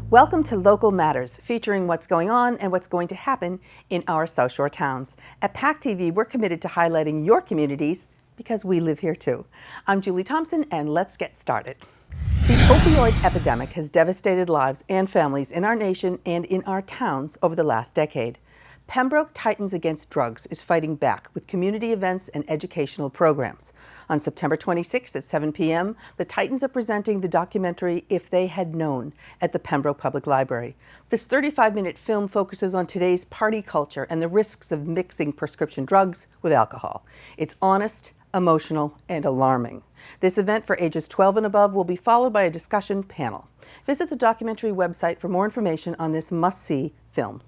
Welcome to Local Matters, featuring what's going on and what's going to happen in our South Shore towns. At PAC TV, we're committed to highlighting your communities because we live here too. I'm Julie Thompson, and let's get started. The opioid epidemic has devastated lives and families in our nation and in our towns over the last decade. Pembroke Titans Against Drugs is fighting back with community events and educational programs. On September 26th at 7 p.m., the Titans are presenting the documentary If They Had Known at the Pembroke Public Library. This 35-minute film focuses on today's party culture and the risks of mixing prescription drugs with alcohol. It's honest, emotional, and alarming. This event for ages 12 and above will be followed by a discussion panel. Visit the documentary website for more information on this must-see film.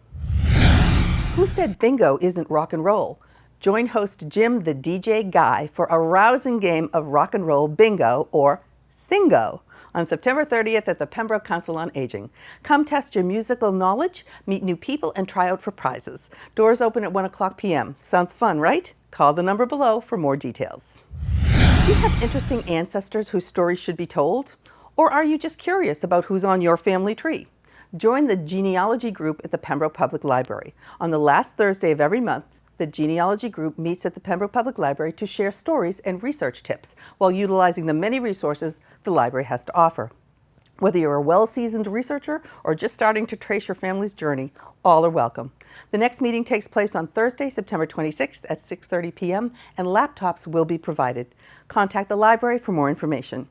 Who said bingo isn't rock and roll? Join host Jim the DJ Guy for a rousing game of rock and roll bingo, or Singo, on September 30th at the Pembroke Council on Aging. Come test your musical knowledge, meet new people, and try out for prizes. Doors open at 1 o'clock p.m. Sounds fun, right? Call the number below for more details. Do you have interesting ancestors whose stories should be told? Or are you just curious about who's on your family tree? Join the genealogy group at the Pembroke Public Library. On the last Thursday of every month, the genealogy group meets at the Pembroke Public Library to share stories and research tips while utilizing the many resources the library has to offer. Whether you're a well-seasoned researcher or just starting to trace your family's journey, all are welcome. The next meeting takes place on Thursday, September 26th at 6:30 p.m. and laptops will be provided. Contact the library for more information.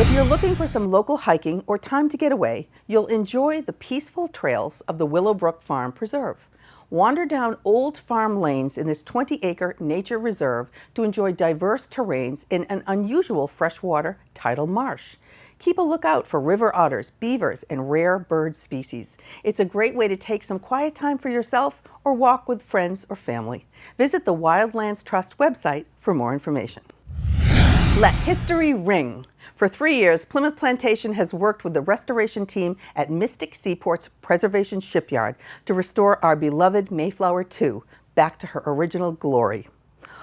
If you're looking for some local hiking or time to get away, you'll enjoy the peaceful trails of the Willowbrook Farm Preserve. Wander down old farm lanes in this 20-acre nature reserve to enjoy diverse terrains in an unusual freshwater tidal marsh. Keep a lookout for river otters, beavers, and rare bird species. It's a great way to take some quiet time for yourself or walk with friends or family. Visit the Wildlands Trust website for more information. Let history ring. For 3 years, Plymouth Plantation has worked with the restoration team at Mystic Seaport's Preservation Shipyard to restore our beloved Mayflower II back to her original glory.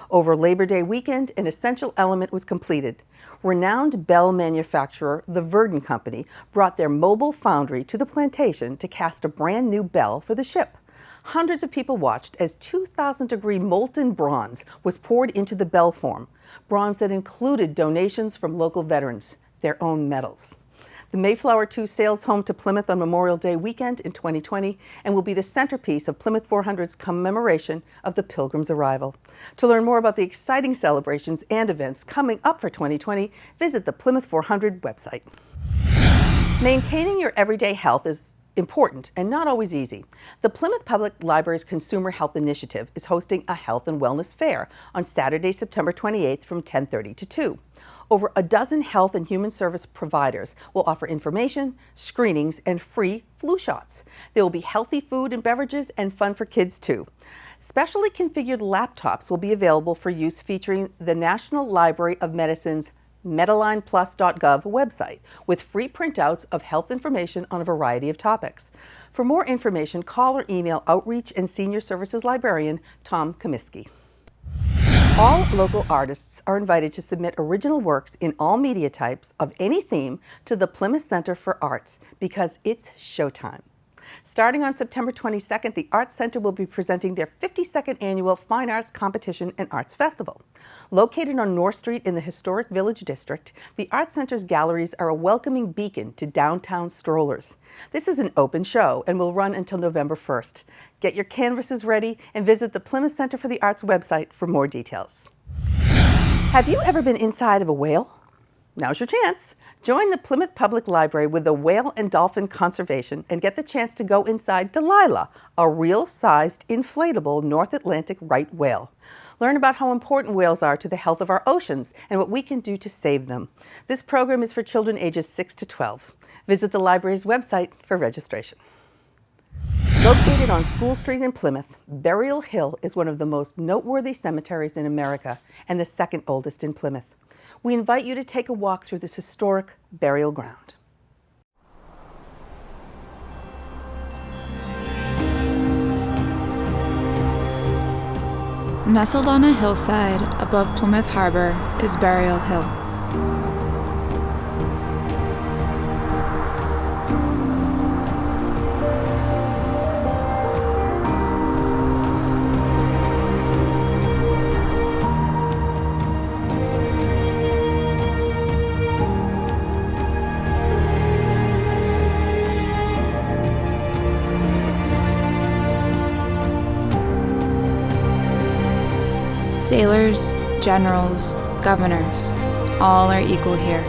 Over Labor Day weekend, an essential element was completed. Renowned bell manufacturer, the Verdon Company, brought their mobile foundry to the plantation to cast a brand new bell for the ship. Hundreds of people watched as 2,000-degree molten bronze was poured into the bell form, bronze that included donations from local veterans, their own medals. The Mayflower II sails home to Plymouth on Memorial Day weekend in 2020 and will be the centerpiece of Plymouth 400's commemoration of the Pilgrim's arrival. To learn more about the exciting celebrations and events coming up for 2020, visit the Plymouth 400 website. Maintaining your everyday health is important and not always easy. The Plymouth Public Library's Consumer Health Initiative is hosting a health and wellness fair on Saturday, September 28th from 10:30 to 2. Over a dozen health and human service providers will offer information, screenings, and free flu shots. There will be healthy food and beverages and fun for kids too. Specially configured laptops will be available for use, featuring the National Library of Medicine's MedalinePlus.gov website with free printouts of health information on a variety of topics. For more information, call or email Outreach and Senior Services Librarian Tom Comiskey. All local artists are invited to submit original works in all media types of any theme to the Plymouth Center for Arts because it's showtime. Starting on September 22nd, the Arts Center will be presenting their 52nd annual Fine Arts Competition and Arts Festival. Located on North Street in the historic Village District, the Arts Center's galleries are a welcoming beacon to downtown strollers. This is an open show and will run until November 1st. Get your canvases ready and visit the Plymouth Center for the Arts website for more details. Have you ever been inside of a whale? Now's your chance. Join the Plymouth Public Library with the Whale and Dolphin Conservation and get the chance to go inside Delilah, a real-sized inflatable North Atlantic right whale. Learn about how important whales are to the health of our oceans and what we can do to save them. This program is for children ages 6 to 12. Visit the library's website for registration. Located on School Street in Plymouth, Burial Hill is one of the most noteworthy cemeteries in America and the second oldest in Plymouth. We invite you to take a walk through this historic burial ground. Nestled on a hillside above Plymouth Harbor is Burial Hill. Sailors, generals, governors, all are equal here.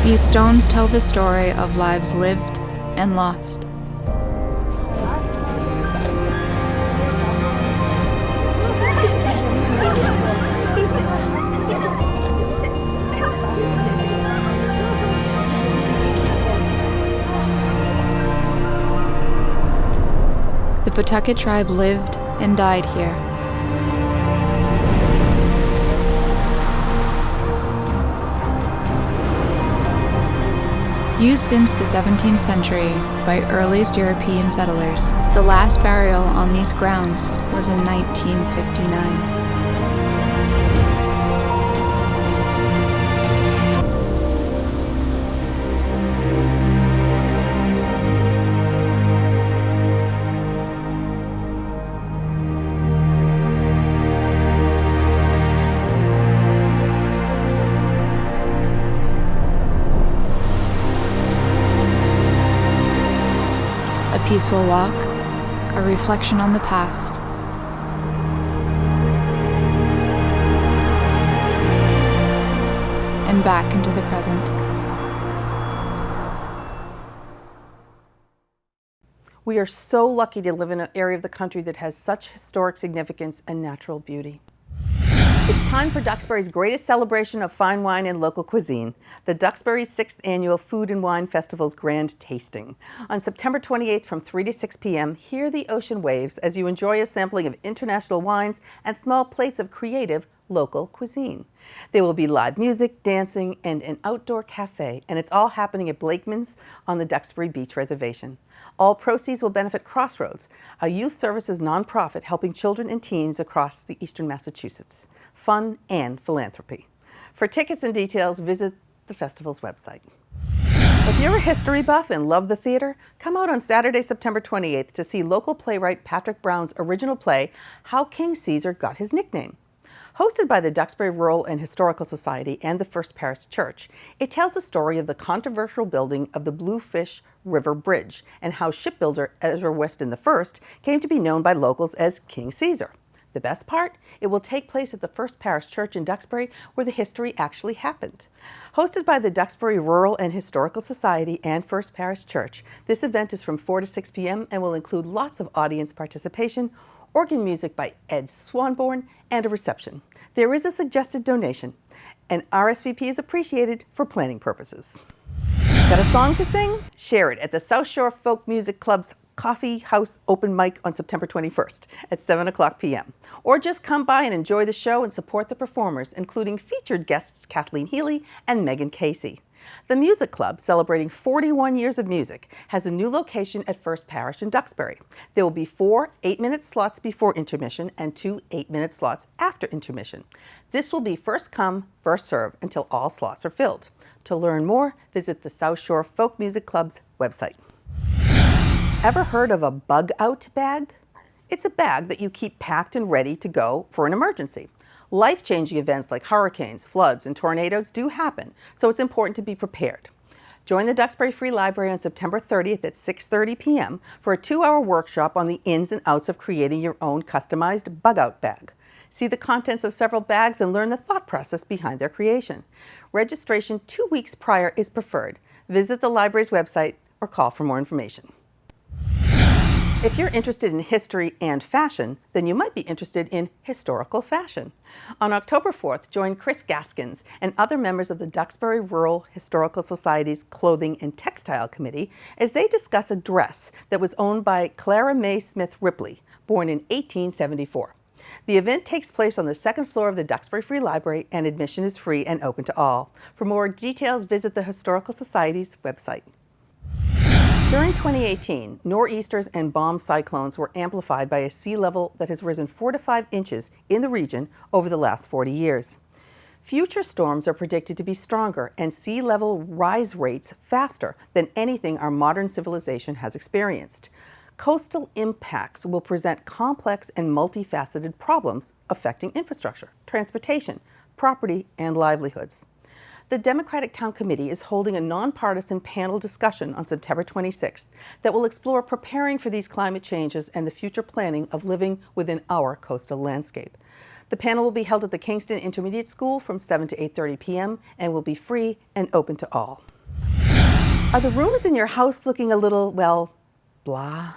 These stones tell the story of lives lived and lost. The Pawtucket tribe lived and died here. Used since the 17th century by earliest European settlers, the last burial on these grounds was in 1959. A peaceful walk, a reflection on the past. And back into the present. We are so lucky to live in an area of the country that has such historic significance and natural beauty. It's time for Duxbury's greatest celebration of fine wine and local cuisine, the Duxbury 6th Annual Food and Wine Festival's Grand Tasting. On September 28th from 3 to 6 p.m., hear the ocean waves as you enjoy a sampling of international wines and small plates of creative local cuisine. There will be live music, dancing, and an outdoor cafe, and it's all happening at Blakeman's on the Duxbury Beach Reservation. All proceeds will benefit Crossroads, a youth services nonprofit helping children and teens across the eastern Massachusetts. Fun and philanthropy. For tickets and details, visit the festival's website. If you're a history buff and love the theater, come out on Saturday, September 28th to see local playwright Patrick Brown's original play, How King Caesar Got His Nickname. Hosted by the Duxbury Rural and Historical Society and the First Parish Church, it tells the story of the controversial building of the Bluefish River Bridge and how shipbuilder Ezra Weston I came to be known by locals as King Caesar. The best part? It will take place at the First Parish Church in Duxbury, where the history actually happened. Hosted by the Duxbury Rural and Historical Society and First Parish Church, this event is from 4 to 6 p.m. and will include lots of audience participation, organ music by Ed Swanborn, and a reception. There is a suggested donation, and RSVP is appreciated for planning purposes. Got a song to sing? Share it at the South Shore Folk Music Club's Coffee House Open Mic on September 21st at 7 o'clock p.m. Or just come by and enjoy the show and support the performers, including featured guests Kathleen Healy and Megan Casey. The Music Club, celebrating 41 years of music, has a new location at First Parish in Duxbury. There will be 4 8-minute slots before intermission and 2 8-minute slots after intermission. This will be first come, first serve until all slots are filled. To learn more, visit the South Shore Folk Music Club's website. Ever heard of a bug-out bag? It's a bag that you keep packed and ready to go for an emergency. Life-changing events like hurricanes, floods, and tornadoes do happen, so it's important to be prepared. Join the Duxbury Free Library on September 30th at 6:30 p.m. for a 2-hour workshop on the ins and outs of creating your own customized bug-out bag. See the contents of several bags and learn the thought process behind their creation. Registration 2 weeks prior is preferred. Visit the library's website or call for more information. If you're interested in history and fashion, then you might be interested in historical fashion. On October 4th, join Chris Gaskins and other members of the Duxbury Rural Historical Society's Clothing and Textile Committee as they discuss a dress that was owned by Clara May Smith Ripley, born in 1874. The event takes place on the second floor of the Duxbury Free Library, and admission is free and open to all. For more details, visit the Historical Society's website. During 2018, nor'easters and bomb cyclones were amplified by a sea level that has risen 4 to 5 inches in the region over the last 40 years. Future storms are predicted to be stronger and sea level rise rates faster than anything our modern civilization has experienced. Coastal impacts will present complex and multifaceted problems affecting infrastructure, transportation, property, and livelihoods. The Democratic Town Committee is holding a nonpartisan panel discussion on September 26th that will explore preparing for these climate changes and the future planning of living within our coastal landscape. The panel will be held at the Kingston Intermediate School from 7 to 8:30 p.m. and will be free and open to all. Are the rooms in your house looking a little, well, blah?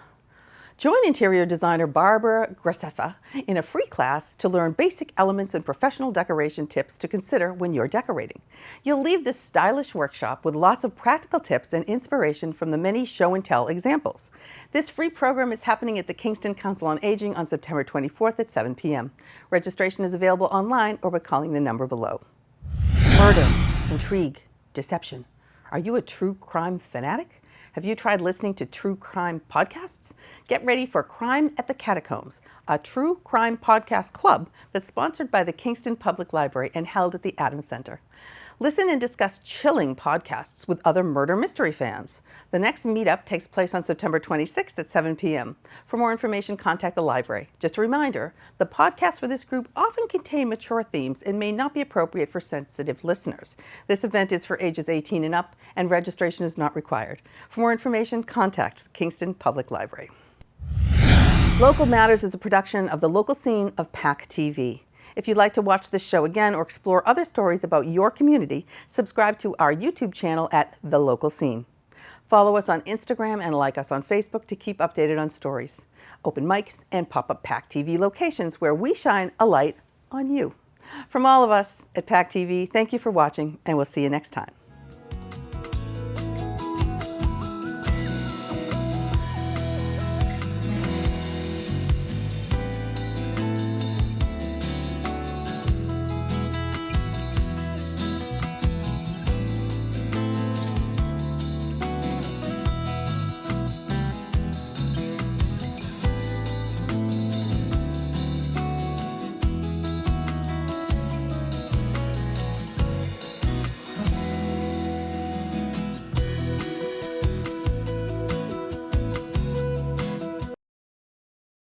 Join interior designer Barbara Graceffa in a free class to learn basic elements and professional decoration tips to consider when you're decorating. You'll leave this stylish workshop with lots of practical tips and inspiration from the many show and tell examples. This free program is happening at the Kingston Council on Aging on September 24th at 7 p.m. Registration is available online or by calling the number below. Murder, intrigue, deception. Are you a true crime fanatic? Have you tried listening to true crime podcasts? Get ready for Crime at the Catacombs, a true crime podcast club that's sponsored by the Kingston Public Library and held at the Adams Center. Listen and discuss chilling podcasts with other murder mystery fans. The next meetup takes place on September 26th at 7 p.m. For more information, contact the library. Just a reminder, the podcasts for this group often contain mature themes and may not be appropriate for sensitive listeners. This event is for ages 18 and up, and registration is not required. For more information, contact the Kingston Public Library. Local Matters is a production of the local scene of PAC TV. If you'd like to watch this show again or explore other stories about your community, subscribe to our YouTube channel at The Local Scene. Follow us on Instagram and like us on Facebook to keep updated on stories, open mics, and pop-up PAC TV locations where we shine a light on you. From all of us at PAC TV, thank you for watching, and we'll see you next time.